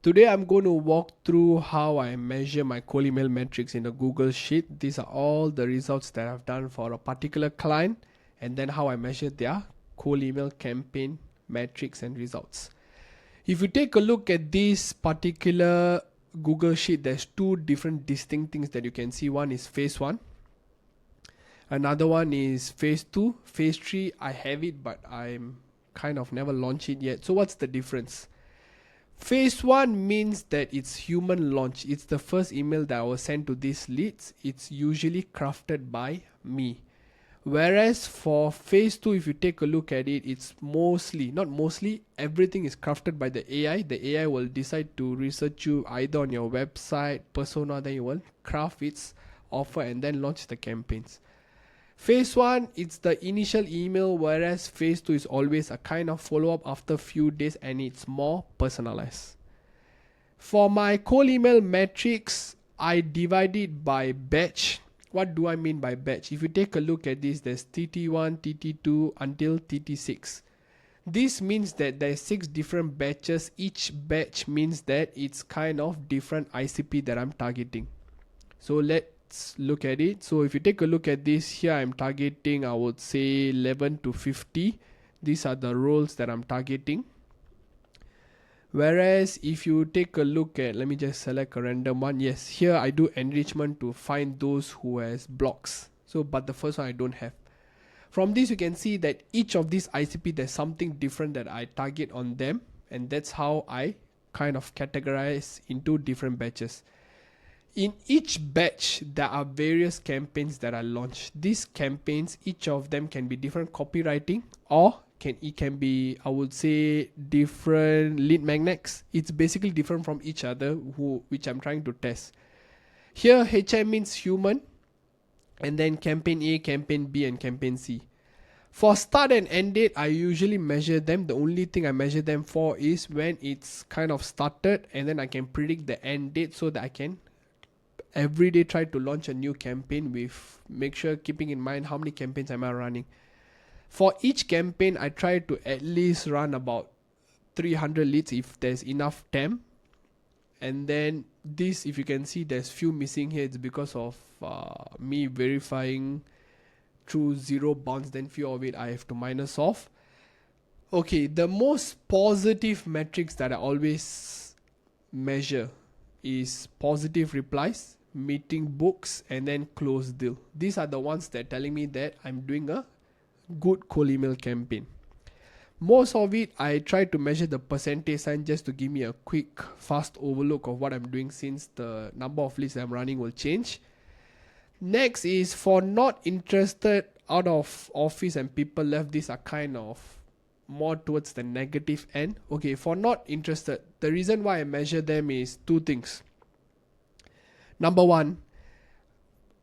Today I'm going to walk through how I measure my cold email metrics in a Google Sheet. These are all the results that I've done for a particular client and then how I measure their cold email campaign metrics and results. If you take a look at this particular Google Sheet, there's two different distinct things that you can see. One is phase 1, another one is phase 2. Phase 3 I have it, but I'm kind of never launched it yet. So what's the difference? Phase 1 means that it's human launch. It's the first email that I will send to these leads. It's usually crafted by me. Whereas for phase 2, if you take a look at it, it's not mostly, everything is crafted by the AI. The AI will decide to research you either on your website, persona, then you will craft its offer and then launch the campaigns. Phase 1, it's the initial email, whereas phase 2 is always a kind of follow-up after a few days and it's more personalized. For my cold email metrics, I divide it by batch. What do I mean by batch? If you take a look at this, there's TT1, TT2 until TT6. This means that there's 6 different batches. Each batch means that it's kind of different ICP that I'm targeting. So let's look at it. So if you take a look at this here, I'm targeting, I would say 11 to 50. These are the roles that I'm targeting. Whereas if you take a look at, let me just select a random one. Yes, here I do enrichment to find those who has blocks. So, but the first one I don't have. From this you can see that each of these ICP, there's something different that I target on them. And that's how I kind of categorize into different batches. In each batch, there are various campaigns that I launch. These campaigns, each of them can be different copywriting or it can be, I would say, different lead magnets. It's basically different from each other, which I'm trying to test. Here, HI means human, and then campaign A, campaign B, and campaign C. For start and end date, I usually measure them. The only thing I measure them for is when it's kind of started, and then I can predict the end date so that I can every day try to launch a new campaign with make sure keeping in mind how many campaigns am I running. For each campaign, I try to at least run about 300 leads if there's enough time. And then this, if you can see, there's few missing here. It's because of me verifying through 0 bounce. Then few of it I have to minus off. Okay, the most positive metrics that I always measure is positive replies, meeting books, and then close deal. These are the ones that are telling me that I'm doing a good cold email campaign. Most of it I try to measure the percentage sign just to give me a quick fast overlook of what I'm doing, since the number of leads I'm running will change. Next is for not interested, out of office, and people left. These are kind of more towards the negative end. Okay, for not interested, the reason why I measure them is 2 things. Number 1,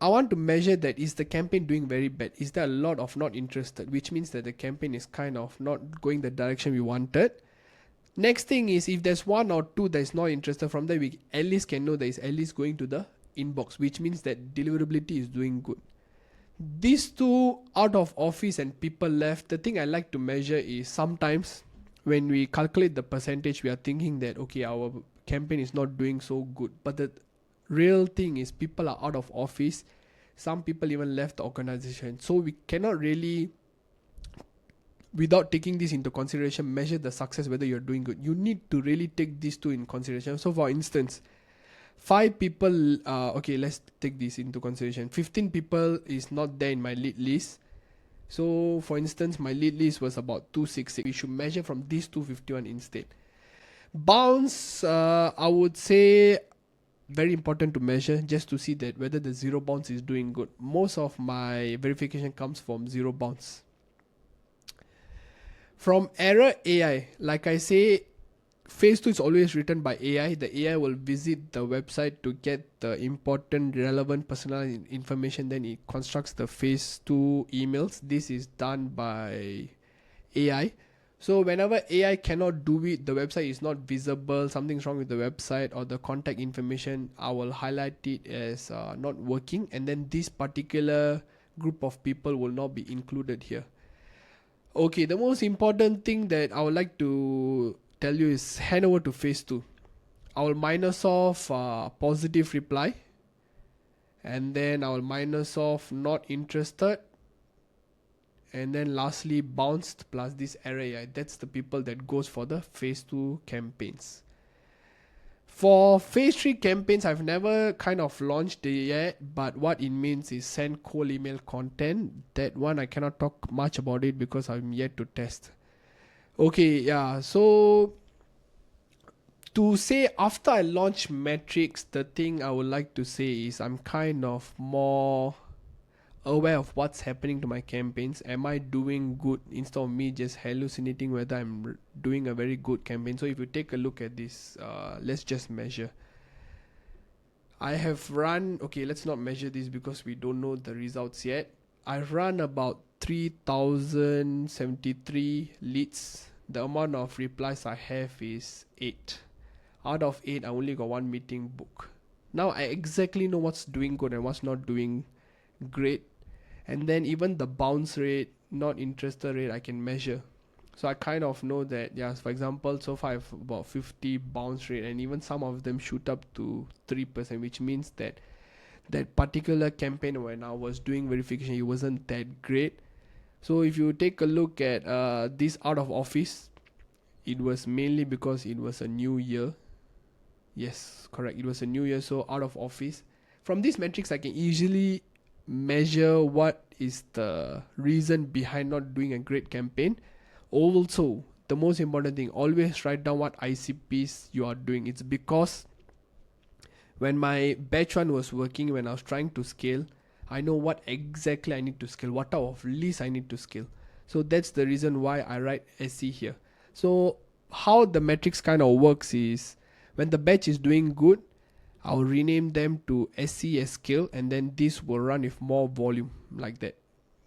I want to measure that is the campaign doing very bad. Is there a lot of not interested, which means that the campaign is kind of not going the direction we wanted. Next thing is, if there's 1 or 2 that is not interested, from there we at least can know that is at least going to the inbox, which means that deliverability is doing good. These 2, out of office and people left, the thing I like to measure is sometimes when we calculate the percentage, we are thinking that okay, our campaign is not doing so good, but the real thing is people are out of office. Some people even left the organization, so we cannot really, without taking this into consideration, measure the success whether you're doing good. You need to really take these 2 in consideration. So for instance, 5 people, okay, let's take this into consideration. 15 people is not there in my lead list. So for instance, my lead list was about 266. We should measure from these 251 instead. Bounce, I would say very important to measure just to see that whether the 0 bounce is doing good. Most of my verification comes from 0 bounce. From error AI, like I say, phase 2 is always written by AI. The AI will visit the website to get the important, relevant, personal information. Then it constructs the phase 2 emails. This is done by AI. So whenever AI cannot do it, the website is not visible, something's wrong with the website or the contact information, I will highlight it as not working, and then this particular group of people will not be included here. Okay, the most important thing that I would like to tell you is hand over to phase 2. I will minus off positive reply, and then I will minus off not interested, and then lastly bounced plus this error. Yeah, that's the people that goes for the phase 2 campaigns. For phase 3 campaigns, I've never kind of launched it yet, but what it means is send cold email content. That one I cannot talk much about it because I'm yet to test. Okay, yeah, so to say after I launch metrics, the thing I would like to say is I'm kind of more aware of what's happening to my campaigns. Am I doing good, instead of me just hallucinating whether I'm doing a very good campaign? So if you take a look at this, let's just measure. I have run, okay, let's not measure this because we don't know the results yet. I've run about 3073 leads. The amount of replies I have is 8. Out of 8, I only got 1 meeting book. Now I exactly know what's doing good and what's not doing great. And then even the bounce rate, not interested rate, I can measure. So I kind of know that, yeah, for example, so far I have about 50 bounce rate, and even some of them shoot up to 3%, which means that that particular campaign when I was doing verification, it wasn't that great. So if you take a look at this out of office, it was mainly because it was a new year. Yes, correct. It was a new year, so out of office. From these metrics, I can easily measure what is the reason behind not doing a great campaign. Also, the most important thing, always write down what ICPs you are doing. It's because when my batch one was working, when I was trying to scale, I know what exactly I need to scale, what type of list I need to scale. So that's the reason why I write SC here. So how the metrics kind of works is, when the batch is doing good, I'll rename them to SC as scale, and then this will run with more volume like that.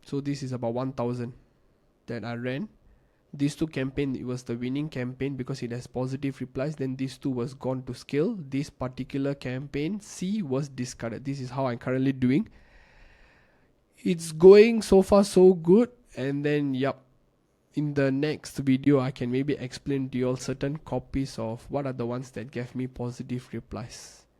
So this is about 1000 that I ran. These two campaign, it was the winning campaign because it has positive replies. Then these two was gone to scale. This particular campaign C was discarded. This is how I'm currently doing. It's going so far so good. And then in the next video I can maybe explain to you all certain copies of what are the ones that gave me positive replies.